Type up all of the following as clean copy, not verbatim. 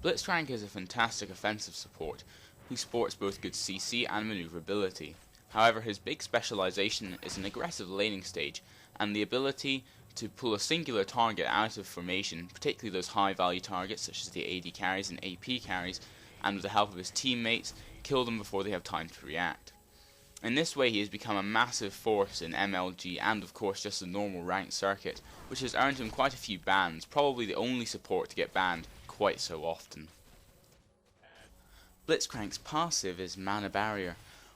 Blitzcrank is a fantastic offensive support who sports both good CC and maneuverability. However, his big specialization is an aggressive laning stage and the ability to pull a singular target out of formation, particularly those high value targets such as the AD carries and AP carries, and with the help of his teammates, kill them before they have time to react. In this way he has become a massive force in MLG and of course just the normal ranked circuit, which has earned him quite a few bans, probably the only support to get banned quite so often. Blitzcrank's passive is Mana Barrier.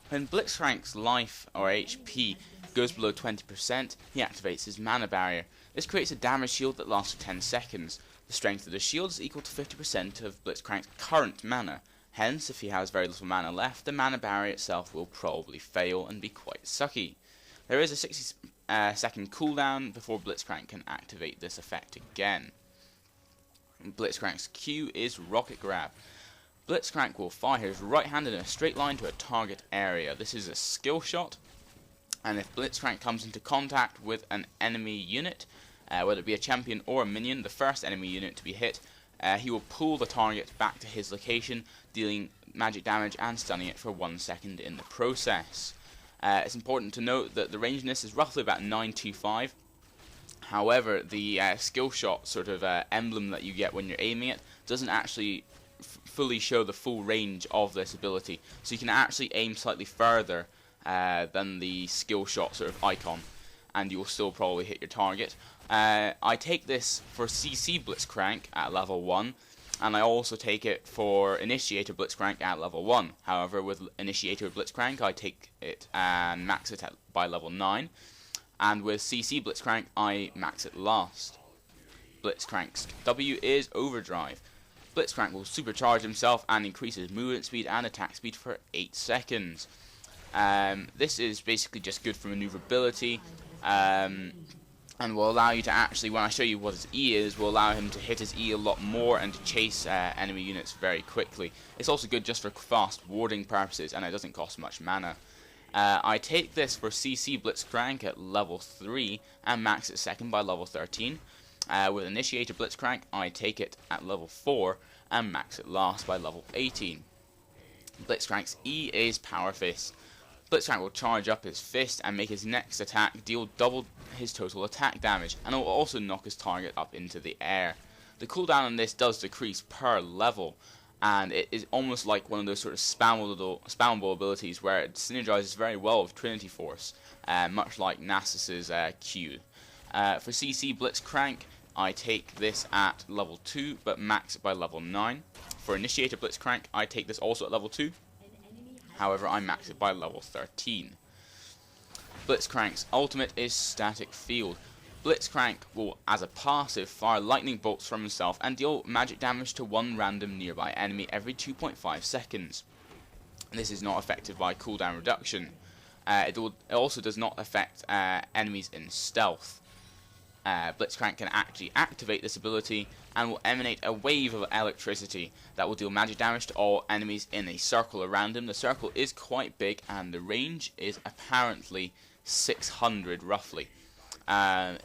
When Blitzcrank's life or HP goes below 20%, he activates his Mana Barrier. This creates a damage shield that lasts for 10 seconds. The strength of the shield is equal to 50% of Blitzcrank's current mana. Hence, if he has very little mana left, the Mana Barrier itself will probably fail and be quite sucky. There is a 60-second cooldown before Blitzcrank can activate this effect again. Blitzcrank's Q is Rocket Grab. Blitzcrank will fire his right hand in a straight line to a target area. This is a skill shot, and if Blitzcrank comes into contact with an enemy unit, whether it be a champion or a minion, the first enemy unit to be hit, he will pull the target back to his location, dealing magic damage and stunning it for 1 second in the process. It's important to note that the range in this is roughly about 925. However, the skill shot sort of emblem that you get when you're aiming it doesn't actually fully show the full range of this ability. So you can actually aim slightly further than the skill shot sort of icon, and you will still probably hit your target. I take this for CC Blitzcrank at level 1, and I also take it for Initiator Blitzcrank at level 1. However, with Initiator Blitzcrank I take it and max it by level 9, and with CC Blitzcrank I max it last. Blitzcrank's W is Overdrive. Blitzcrank will supercharge himself and increase his movement speed and attack speed for 8 seconds. This is basically just good for maneuverability, and will allow you to actually, when I show you what his E is, will allow him to hit his E a lot more and to chase enemy units very quickly. It's also good just for fast warding purposes, and it doesn't cost much mana. I take this for CC Blitzcrank at level 3 and max it second by level 13. With Initiator Blitzcrank I take it at level 4 and max it last by level 18. Blitzcrank's E is Power Fist. Blitzcrank will charge up his fist and make his next attack deal double his total attack damage, and it will also knock his target up into the air. The cooldown on this does decrease per level, and it is almost like one of those sort of spammable abilities where it synergizes very well with Trinity Force, much like Nasus's Q. For CC Blitzcrank I take this at level 2 but max it by level 9. For Initiator Blitzcrank I take this also at level 2. However, I max it by level 13. Blitzcrank's ultimate is Static Field. Blitzcrank will, as a passive, fire lightning bolts from himself and deal magic damage to one random nearby enemy every 2.5 seconds. This is not affected by cooldown reduction. It also does not affect enemies in stealth. Blitzcrank can actually activate this ability and will emanate a wave of electricity that will deal magic damage to all enemies in a circle around him. The circle is quite big and the range is apparently 600 roughly.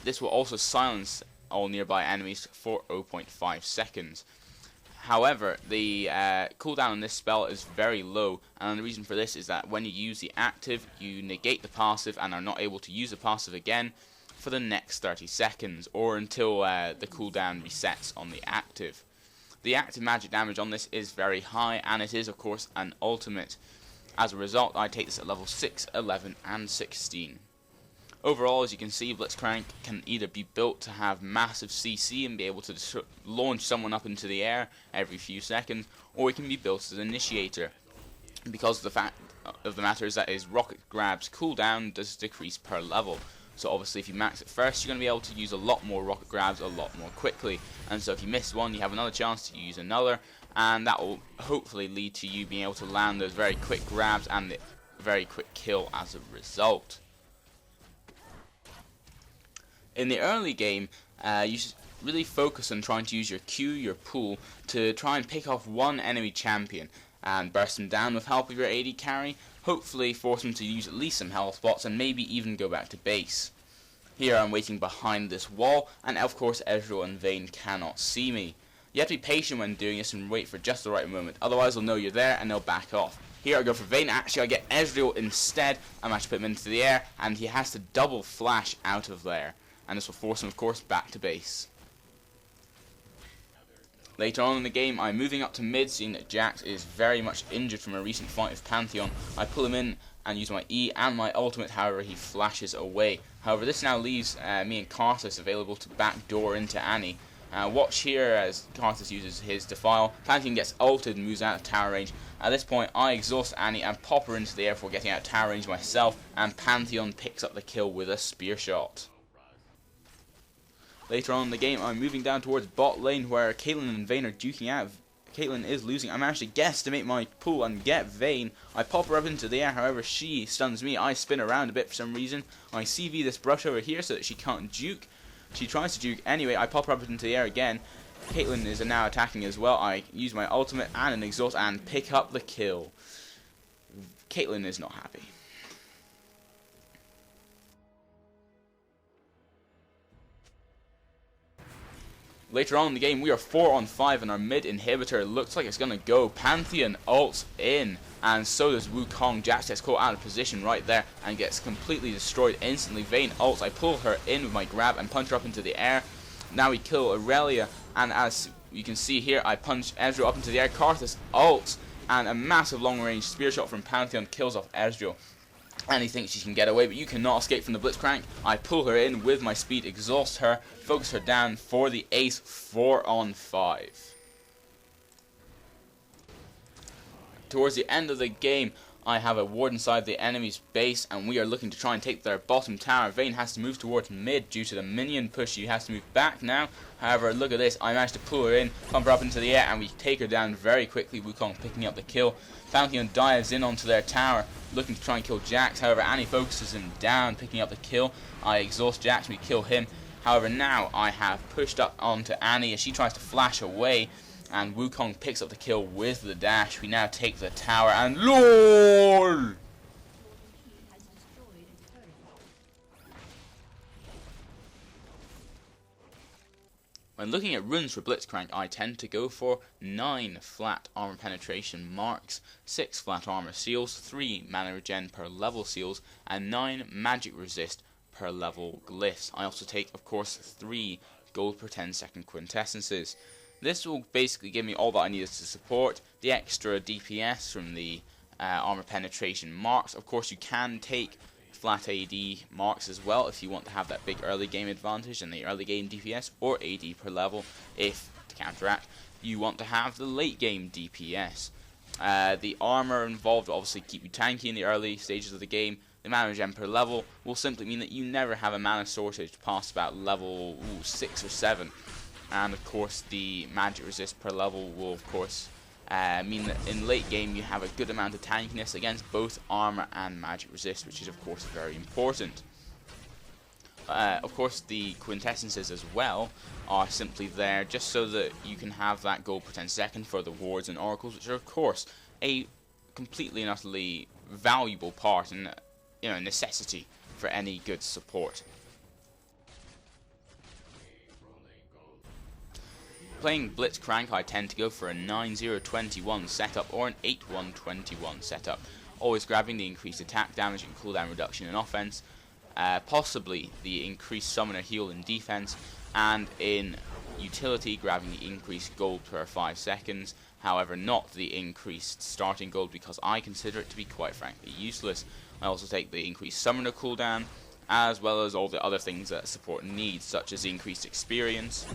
This will also silence all nearby enemies for 0.5 seconds. However, the cooldown on this spell is very low, and the reason for this is that when you use the active, you negate the passive and are not able to use the passive again for the next 30 seconds, or until the cooldown resets on the active. The active magic damage on this is very high, and it is of course an ultimate. As a result, I take this at level 6, 11 and 16. Overall, as you can see, Blitzcrank can either be built to have massive CC and be able to launch someone up into the air every few seconds, or it can be built as an initiator, because the fact of the matter is that his rocket grab's cooldown does decrease per level. So obviously if you max it first, you're going to be able to use a lot more rocket grabs a lot more quickly, and so if you miss one, you have another chance to use another, and that will hopefully lead to you being able to land those very quick grabs and the very quick kill as a result. In the early game, you should really focus on trying to use your Q, your pool, to try and pick off one enemy champion and burst him down with help of your AD carry, hopefully force him to use at least some health pots and maybe even go back to base. Here I'm waiting behind this wall, and of course Ezreal and Vayne cannot see me. You have to be patient when doing this and wait for just the right moment, otherwise they'll know you're there and they'll back off. Here I go for Vayne. Actually I get Ezreal instead. I managed to put him into the air and he has to double flash out of there, and this will force him of course back to base. Later on in the game, I'm moving up to mid, seeing that Jax is very much injured from a recent fight with Pantheon. I pull him in and use my E and my ultimate, however he flashes away. However, this now leaves me and Karthus available to backdoor into Annie. Watch here as Karthus uses his Defile. Pantheon gets ulted and moves out of tower range. At this point, I exhaust Annie and pop her into the air for getting out of tower range myself, and Pantheon picks up the kill with a spear shot. Later on in the game, I'm moving down towards bot lane where Caitlyn and Vayne are duking out. Caitlyn is losing. I managed to guesstimate my pull and get Vayne. I pop her up into the air, however she stuns me. I spin around a bit for some reason. I CV this brush over here so that she can't juke. She tries to juke anyway. I pop her up into the air again. Caitlyn is now attacking as well. I use my ultimate and an exhaust and pick up the kill. Caitlyn is not happy. Later on in the game, we are 4 on 5 and our mid inhibitor looks like it's going to go. Pantheon ults in, and so does Wukong. Jax gets caught out of position right there and gets completely destroyed instantly. Vayne ults. I pull her in with my grab and punch her up into the air. Now we kill Aurelia, and as you can see here, I punch Ezreal up into the air. Karthus ults, and a massive long range spear shot from Pantheon kills off Ezreal. And he thinks she can get away, but you cannot escape from the Blitzcrank. I pull her in with my speed, exhaust her, focus her down for the ace. 4 on 5. Towards the end of the game, I have a ward inside the enemy's base, and we are looking to try and take their bottom tower. Vayne has to move towards mid due to the minion push. She has to move back now. However, look at this. I managed to pull her in, pump her up into the air, and we take her down very quickly. Wukong picking up the kill. Pantheon dives in onto their tower, looking to try and kill Jax. However, Annie focuses him down, picking up the kill. I exhaust Jax, we kill him. However, now I have pushed up onto Annie as she tries to flash away, and Wukong picks up the kill with the dash. We now take the tower, and LOL! When looking at runes for Blitzcrank, I tend to go for 9 flat armor penetration marks, 6 flat armor seals, 3 mana regen per level seals, and 9 magic resist per level glyphs. I also take, of course, 3 gold per 10-second quintessences. This will basically give me all that I needed to support the extra DPS from the armor penetration marks. Of course, you can take flat AD marks as well if you want to have that big early game advantage and the early game DPS, or AD per level if, to counteract, you want to have the late game DPS. The armor involved will obviously keep you tanky in the early stages of the game. The mana regen per level will simply mean that you never have a mana shortage past about level 6 or 7. And of course the magic resist per level will of course mean that in late game you have a good amount of tankiness against both armor and magic resist, which is of course very important. Of course the quintessences as well are simply there just so that you can have that gold per 10 second for the wards and oracles, which are of course a completely and utterly valuable part and necessity for any good support. Playing Blitzcrank, I tend to go for a 9-0-21 setup or an 8-1-21 setup, always grabbing the increased attack damage and cooldown reduction in offense, possibly the increased summoner heal in defense, and in utility grabbing the increased gold per 5 seconds, however not the increased starting gold because I consider it to be quite frankly useless. I also take the increased summoner cooldown, as well as all the other things that support needs, such as the increased experience,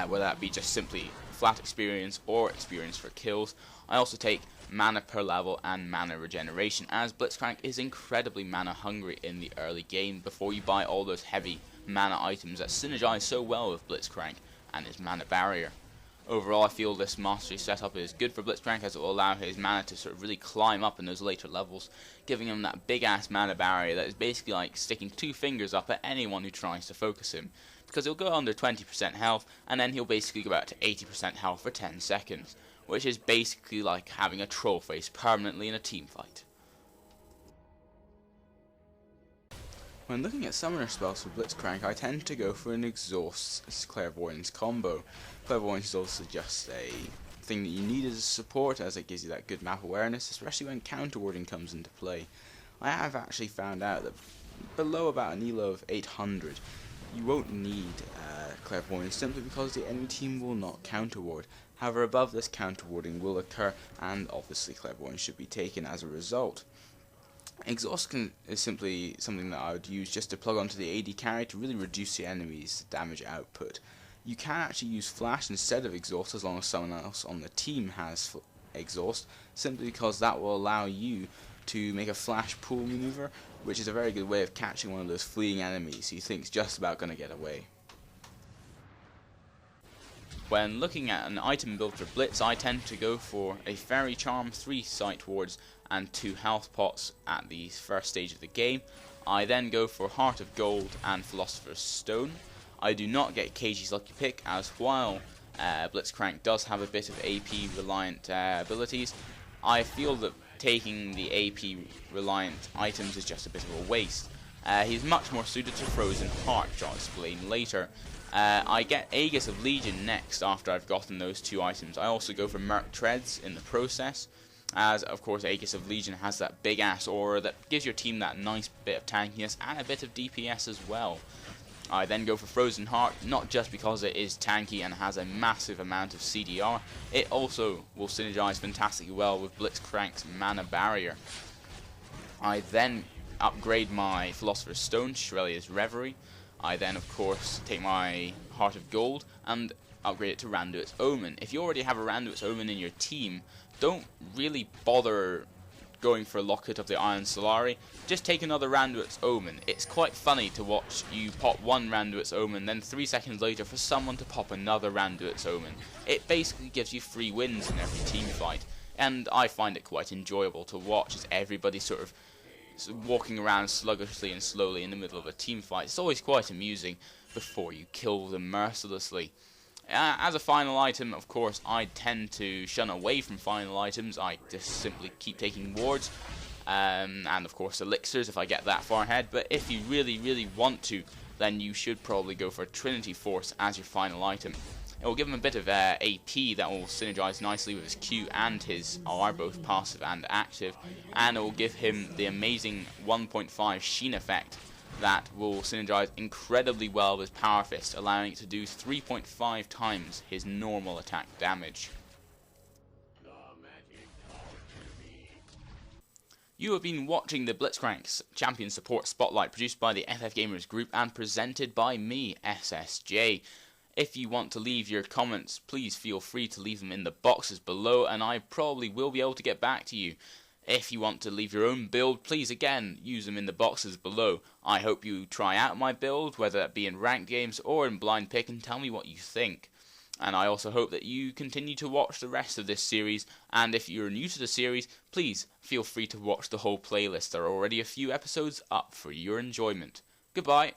whether that be just simply flat experience or experience for kills. I also take mana per level and mana regeneration, as Blitzcrank is incredibly mana hungry in the early game before you buy all those heavy mana items that synergize so well with Blitzcrank and his mana barrier. Overall, I feel this mastery setup is good for Blitzcrank as it will allow his mana to sort of really climb up in those later levels, giving him that big ass mana barrier that is basically like sticking 2 fingers up at anyone who tries to focus him, because he'll go under 20% health and then he'll basically go out to 80% health for 10 seconds, which is basically like having a troll face permanently in a team fight. When looking at summoner spells for Blitzcrank, I tend to go for an Exhaust Clairvoyance combo. Clairvoyance is also just a thing that you need as a support, as it gives you that good map awareness, especially when counter warding comes into play. I have actually found out that below about an elo of 800, you won't need Clairvoyance simply because the enemy team will not counter ward. However, above this counter warding will occur, and obviously Clairvoyance should be taken as a result. Exhaust is simply something that I would use just to plug onto the AD carry to really reduce the enemy's damage output. You can actually use Flash instead of Exhaust as long as someone else on the team has Exhaust, simply because that will allow you to make a Flash pull maneuver, which is a very good way of catching one of those fleeing enemies who thinks just about going to get away. When looking at an item build for Blitz, I tend to go for a Fairy Charm, 3 Sight Wards and 2 Health Pots at the first stage of the game. I then go for Heart of Gold and Philosopher's Stone. I do not get KG's Lucky Pick, as while Blitzcrank does have a bit of AP reliant abilities, I feel that taking the AP reliant items is just a bit of a waste. He's much more suited to Frozen Heart, which I'll explain later. I get Aegis of Legion next after I've gotten those 2 items. I also go for Merc Treads in the process, as of course Aegis of Legion has that big ass aura that gives your team that nice bit of tankiness and a bit of DPS as well. I then go for Frozen Heart, not just because it is tanky and has a massive amount of CDR, it also will synergize fantastically well with Blitzcrank's Mana Barrier. I then upgrade my Philosopher's Stone, Shrelia's Reverie. I then of course take my Heart of Gold and upgrade it to Randuit's Omen. If you already have a Randuit's Omen in your team, don't really bother going for a Locket of the Iron Solari, just take another Randuit's Omen. It's quite funny to watch you pop one Randuit's Omen, then 3 seconds later for someone to pop another Randuit's Omen. It basically gives you free wins in every team fight, and I find it quite enjoyable to watch as everybody sort of walking around sluggishly and slowly in the middle of a team fight. It's always quite amusing before you kill them mercilessly. As a final item, of course, I tend to shun away from final items. I just simply keep taking wards, and of course elixirs if I get that far ahead. But if you really want to, then you should probably go for Trinity Force as your final item. It will give him a bit of AP that will synergize nicely with his Q and his R, both passive and active, and it will give him the amazing 1.5 Sheen effect that will synergize incredibly well with Power Fist, allowing it to do 3.5 times his normal attack damage. You have been watching the Blitzcrank Champion Support Spotlight produced by the FFGamers group and presented by me, SSJ. If you want to leave your comments, please feel free to leave them in the boxes below and I probably will be able to get back to you. If you want to leave your own build, please again use them in the boxes below. I hope you try out my build, whether that be in ranked games or in blind pick, and tell me what you think. And I also hope that you continue to watch the rest of this series, and if you're new to the series, please feel free to watch the whole playlist. There are already a few episodes up for your enjoyment. Goodbye.